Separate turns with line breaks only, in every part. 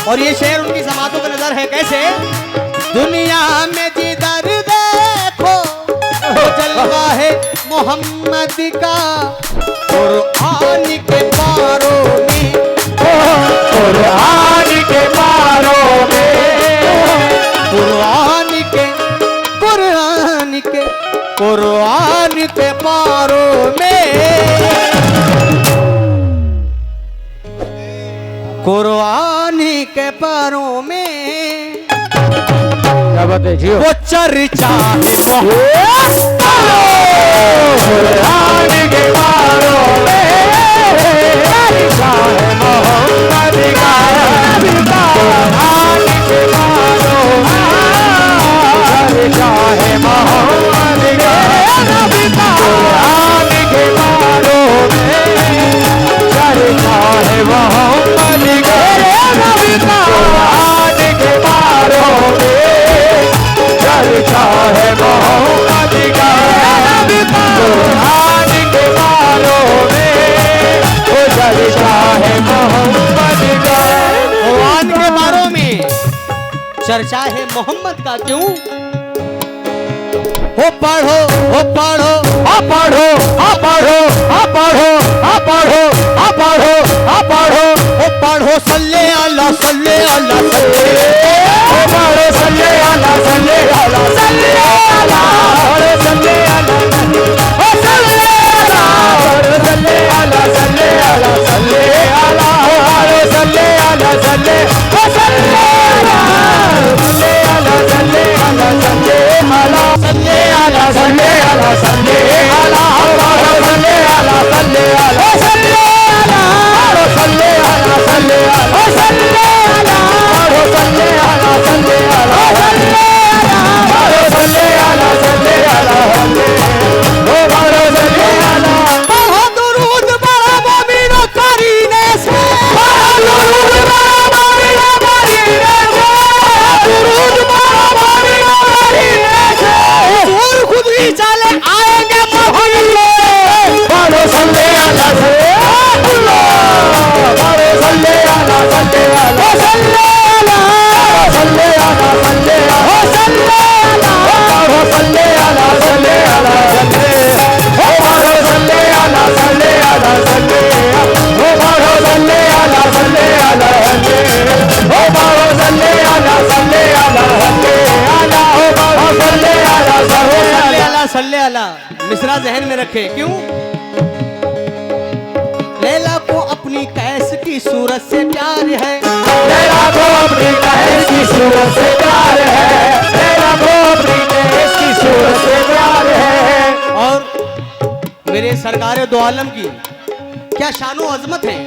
और ये शेर उनकी समातों की नजर है कैसे? दुनिया में जिधर देखो वो जलवा है मोहम्मद का, कुरान के पारों में,
कुरान के पारों में,
कुरान के पारों में, कुरान के पारों में
क्या बात है जियो।
वो चर्चा है
कुरान के पारों में चर्चा है मोहम्मद का, कुरान के पारों में चर्चा है मोहम्मद का, कुरान के पारों में चर्चा है मोहम्मद का, कुरान के पारों में चर्चा है मोहम्मद का, कुरान के पारों में चर्चा है मोहम्मद का।
कुरान के बारों में चर्चा है मोहम्मद का। क्यों? हो पढ़ो, हो पढ़ो,
आ पढ़ो, आ पढ़ो, आ पढ़ो, आ पढ़ो, आ पढ़ो, आ पढ़ो,
हो पढ़ो सल्ले अला सल्ले अला सल्ले,
ओ पढ़ो सल्ले अला सल्ले अला सल्ले अला, पढ़ो सल्ले अला ओ सल्ले अला, पढ़ो सल्ले अला सल्ले अला सल्ले अला, पढ़ो सल्ले अला सल्ले ओ सल्ले अला, सल्ले अला सल्ले अला सल्ले अला, सल्ले अला सल्ले अला सल्ले अला, पढ़ो सल्ले अला सल्ले अला सल्ले अला, पढ़ो सल्ले अला सल्ले अला सल्ले अला, पढ़ो सल्ले अला सल्ले अला सल्ले अला, पढ़ो सल्ले अला सल्ले अला सल्ले, ओ पढ़ो सल्ले अला,
पढ़ो दुरूद बड़ा मोमिनो करीने से,
पढ़ो दुरूद बड़ा मोमिनो करीने से, दुरूद बड़ा मोमिनो करीने से,
हुजूर खुद ही चले आएंगे मोहल्ले,
पढ़ो सल्ले अला सल्ले अला, पढ़ो सल्ले अला सल्ले अला सल्ले अला, सल्ले अला सल्ले अला सल्ले अला, पढ़ो सल्ले अला सल्ले अला सल्ले, ओ पढ़ो सल्ले अला सल्ले अला सल्ले, ओ पढ़ो सल्ले अला सल्ले अला सल्ले, ओ पढ़ो सल्ले अला सल्ले अला सल्ले अला, ओ पढ़ो सल्ले अला सल्ले
सल्ले
अला।
अला सल्ले अला मिसरा जहन में रखे। क्यों? लैला को अपनी कैस की सूरत से प्यार है,
लैला को अपनी कैस की सूरत से प्यार है, लैला को अपनी कैस की सूरत से प्यार है,
और मेरे सरकार दो आलम की क्या शानो अजमत है।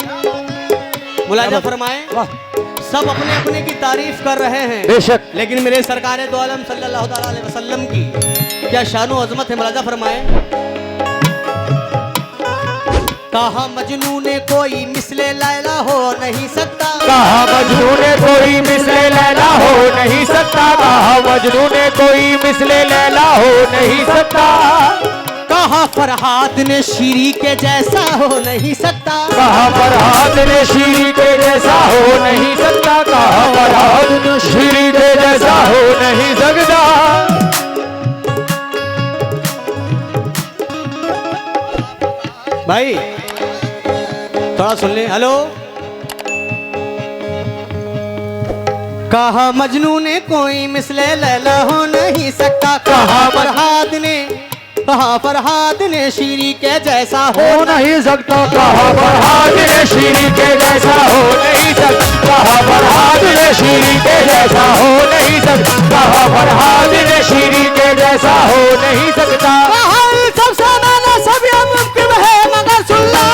मुलाजा फरमाए, सब अपने अपने की तारीफ कर रहे हैं,
बेशक,
लेकिन मेरे सरकार दो आलम सल्लल्लाहु अलैहि वसल्लम की क्या शानो अजमत है। मुलाजा फरमाए, कहा मजनू ने कोई मिसले लैला हो नहीं सकता,
कहा मजनू ने कोई मिसले लैला हो नहीं सकता, कहा मजनू ने कोई मिसले लैला हो नहीं सकता,
कहा फरहाद ने शीरी के जैसा हो नहीं सकता,
कहा फरहाद ने शीरी के जैसा हो नहीं सकता, कहा फरहाद ने शीरी के जैसा हो नहीं सकता।
भाई थोड़ा सुन ले। हेलो, कहा मजनू ने कोई मिसले लैला हो नहीं सकता, कहा फरहाद ने शीरी के जैसा
हो नहीं सकता, कहा फरहाद ने शीरी के जैसा हो नहीं सकता, कहा फरहाद ने शीरी के जैसा हो नहीं सकता, कहा फरहाद ने शीरी के जैसा हो नहीं सकता।
सबसे मैंने सब ये मुमकिन है मगर सुन लो,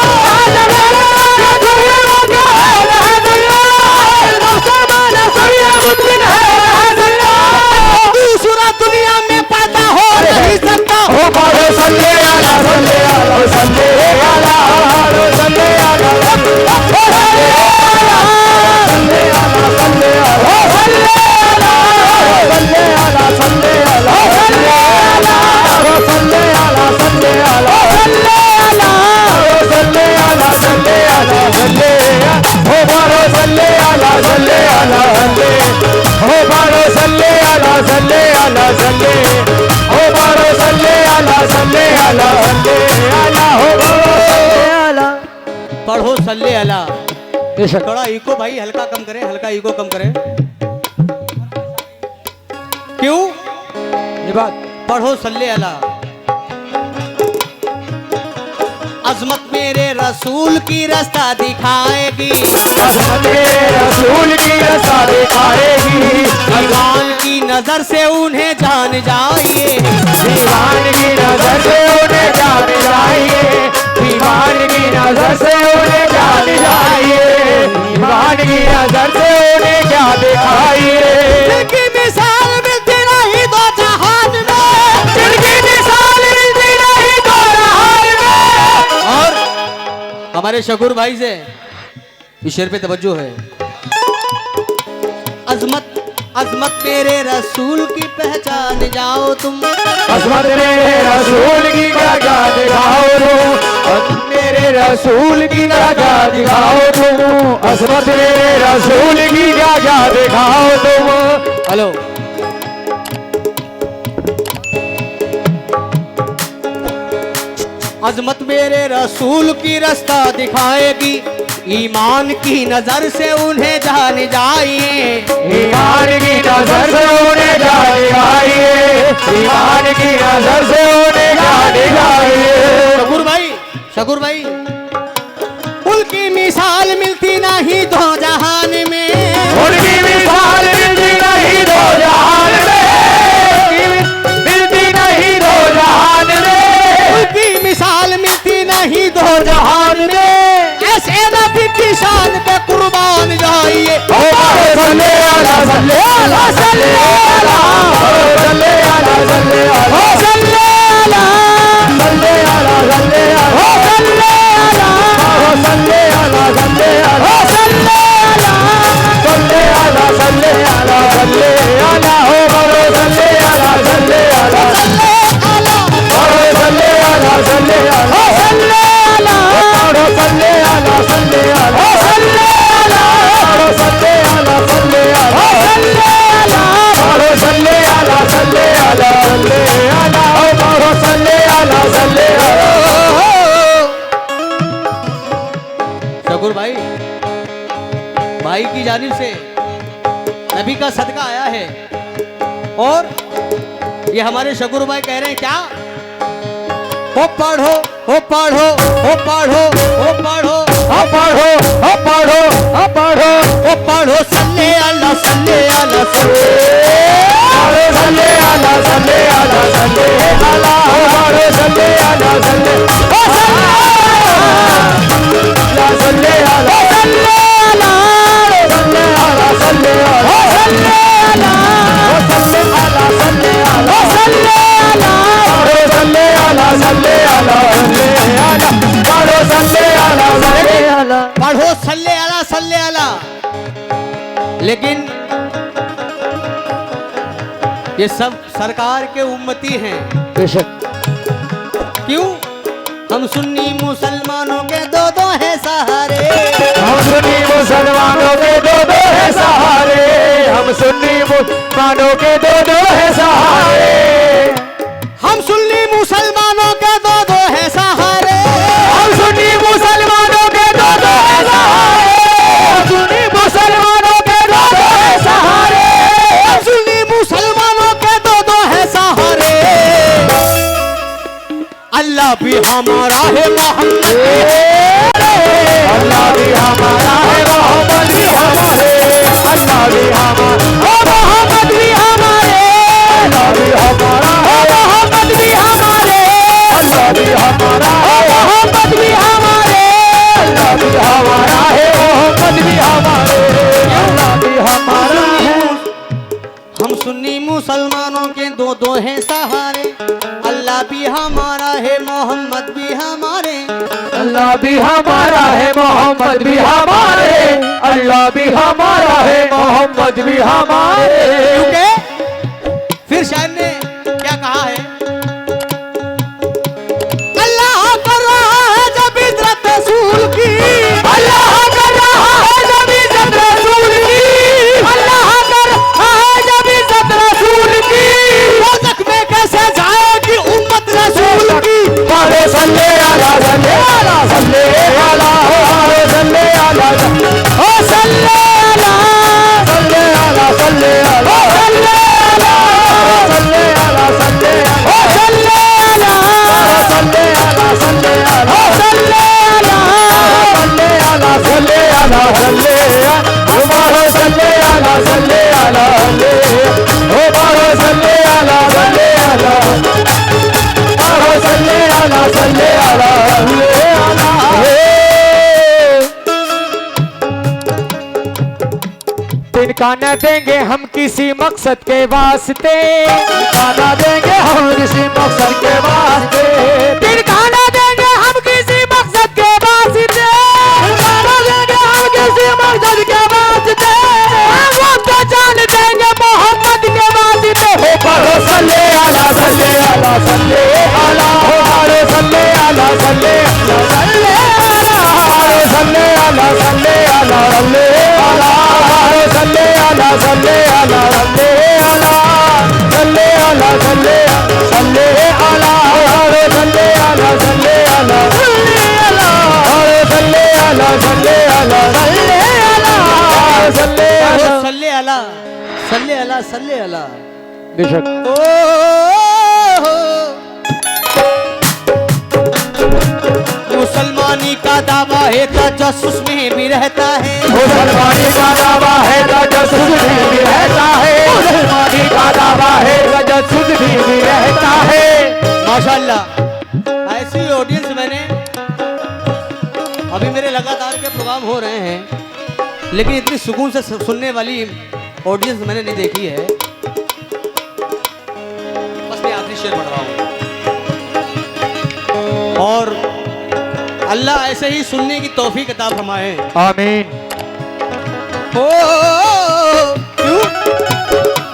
दूसरा दुनिया में पैदा हो नहीं सकता।
हो पढ़ो सल्ले अला सल्ले अला सल्ले अला, पढ़ो सल्ले अला सल्ले अला सल्ले अला सल्ले अला सल्ले अला सल्ले अला सल्ले अला सल्ले अला हो बारो सल्ले अला सल्ले अला सल्ले हो बारो सल्ले अला सल्ले अला सल्ले अला हो बारो सल्ले अला
पढ़ो सल्ले अला।
बेशक
थोड़ा इको भाई हल्का कम करें, हल्का इको कम करें। क्यों?
ये बात
पढ़ो सल्ले अला। अजमत मेरे रसूल की रास्ता दिखाएगी,
अजमत मेरे रसूल की रास्ता दिखाएगी,
ईमान की नजर से उन्हें जान जाइए,
ईमान की नजर से उन्हें जान जाइए, ईमान की नजर से उन्हें जान जाइए, ईमान की नजर से उन्हें क्या दिखाइए।
जिनकी मिसाल मिलती नहीं दो जहान में,
जिनकी मिसाल मिलती नहीं दो जहान में।
और हमारे शकूर भाई से इस शेर पे तवज्जो है। अजमत अजमत मेरे रसूल की पहचान जाओ तुम,
अजमत मेरे रसूल की क्या दिखाओ तुम, मेरे रसूल की क्या दिखाओ तुम, अजमत मेरे रसूल की क्या दिखाओ तुम।
हेलो अजमत मेरे रसूल की रास्ता दिखाएगी, ईमान की नजर से उन्हें जान जाइए,
ईमान की नजर से उन्हें जान जाइए, ईमान की नजर से उन्हें जान जाइए।
शकूर भाई उनकी मिसाल मिलती नहीं दो जहान में,
उनकी मिसाल मिलती नहीं दो जहान में, मिलती नहीं दो जहान में,
उनकी मिसाल मिलती नहीं दो जहान में। ऐसे नबी की शान पे कुर्बान जाइए।
सल्ले अला सल्ले अला सल्ले अला सल्ले अला सल्ले अला सल्ले अला सल्ले अला सल्ले अला सल्ले अला सल्ले अला सल्ले अला सल्ले अला सल्ले अला सल्ले अला हो बरो सल्ले अला सल्ले अला सल्ले अला बरो सल्ले अला सल्ले अला सल्ले अला बरो सल्ले अला सल्ले अला सल्ले अला बरो सल्ले अला सल्ले अला सल्ले अला बरो सल्ले अला सल्ले अला सल्ले अला हो बरो सल्ले अला सल्ले अला।
शकूर भाई की जानिब से नबी का सदका आया है, और ये हमारे शकूर भाई कह रहे हैं क्या? हो पढ़ो हो पढ़ो हो पढ़ो हो पढ़ो
हो पढ़ो हो पढ़ो हो पढ़ो
हो पढ़ो सल्ले अला सल्ले अला सल्ले
सल्ले अला सल्ले अला सल्ले अला हो बरो सल्ले अला सल्ले सल्ले अला सल्ले अला सल्ले अला सल्ले अला सल्ले अला सल्ले अला सल्ले अला सल्ले अला बरो सल्ले अला सल्ले अला सल्ले अला बरो सल्ले अला सल्ले अला
पढ़ो सल्ले अला सल्ले अला। लेकिन ये सब सरकार के उम्मती हैं।
बेशक
क्यों? हम सुन्नी मुसलमानों के दो दो है सहारे,
हम सुन्नी मुसलमानों के दो दो है सहारे, हम सुन्नी मुसलमानों के दो दो है सहारे,
हम सुन्नी मुसलमानों के दो दो है सहारे,
हम सुन्नी मुसलमानों के दो दो है सहारे, हम सुन्नी मुसलमानों के दो दो है सहारे,
हम सुन्नी मुसलमानों के दो दो है सहारे। अल्लाह भी हमारा है, मोहम्मद
अल्लाह भी हमारा है, मोहम्मद भी हमारे, अल्लाह भी हमारा, मोहम्मद भी हमारे, अल्लाह भी हमारा, मोहम्मद भी हमारे, अल्लाह भी हमारा, मोहम्मद भी हमारे, अल्लाह भी हमारा है, मोहम्मद भी हमारे, अल्लाह भी हमारा है।
हम सुन्नी मुसलमानों के दो दो हैं सहारे, अल्लाह भी हमारा है, मोहम्मद भी हमारे,
अल्लाह भी हमारा है, मोहम्मद भी हमारे, अल्लाह भी हमारा है, मोहम्मद भी हमारे।
क्योंकि फिर शायर ने क्या कहा है? अल्लाह कर रहा है जब इज़्ज़त रसूल की,
अल्लाह कर रहा है जब इज़्ज़त रसूल की,
अल्लाह कर रहा
अला सल्ले अला ओ बाबा सल्ले अला सल्ले अला बाबा सल्ले अला सल्ले अला तिनका न देंगे हम किसी मकसद के वास्ते, तिनका न देंगे हम किसी मकसद के वास्ते, तिनका न देंगे हम किसी मकसद के वास्ते, तिनका न देंगे हम किसी मकसद के वास्ते, वो तो जान देंगे मोहम्मद के वास्ते। हो पढ़ो सल्ले अला सल्ले अला सल्ले अला हो पढ़ो सल्ले अला सल्ले सल्ले अला सल्ले अला सल्ले अला सल्ले अला सल्ले अला सल्ले अला सल्ले अला सल्ले अला सल्ले सल्ले अला सल्ले अला सल्ले अला सल्ले अला सल्ले अला सल्ले अला सल्ले अला
सल्ले अला सल्ले अला सल्ले अला।
बेशक
मुसलमानी का दावा है तजस्सुस में भी रहता है,
मुसलमानी का दावा है तजस्सुस में भी रहता है, मुसलमानी का दावा है तजस्सुस में भी रहता है।
माशाअल्लाह ऐसी ऑडियंस मैंने अभी मेरे लगातार के प्रोग्राम हो रहे हैं, लेकिन इतनी सुकून से सुनने वाली ऑडियंस मैंने नहीं देखी है। बस मैं आखिरी शेर पढ़ रहा हूँ और अल्लाह ऐसे ही सुनने की तौफीक अता फरमाए।
आमीन।
ओ क्यों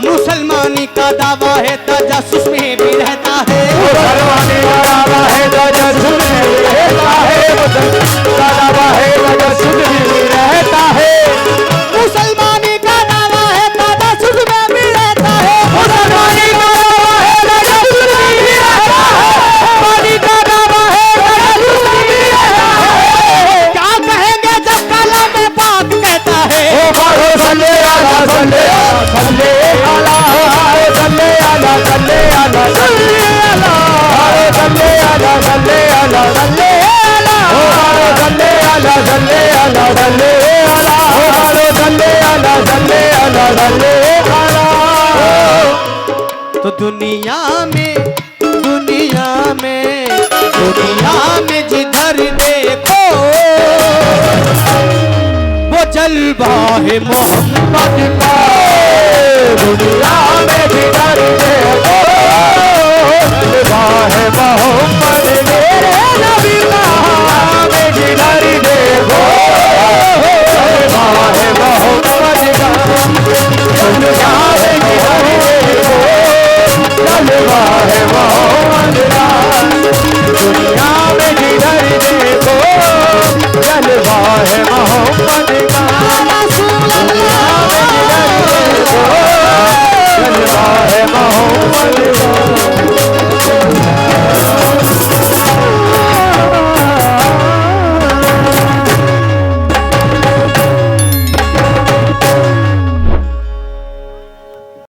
मुसलमानी का दावा है तजस्सुस में भी रहता है,
मुसलमानी का दावा है तजस्सुस में भी रहता है, मुसलमानी का दावा है तजस्सुस में भी रहता है,
मुसलमानी का दावा है तजस्सुस में भी रहता है,
मुसलमानी का दावा है तजस्सुस में भी रहता है, मुसलमानी का दावा है तजस्सुस में भी रहता है।
क्या कहेंगे जब कलाम पाक कहता है
ओ बाबा सल्ले अला सल्ले सल्ले अला सल्ले अला सल्ले अला सल्ले अला सल्ले अला सल्ले अला सल्ले अला ओ बाबा सल्ले अला सल्ले अला सल्ले अला ओ बाबा सल्ले अला सल्ले अला सल्ले अला।
तो दुनिया में जिधर देखो वो जलवा है मोहम्मद का,
दुनिया में जिधर देखो जलवा है मोहम्मद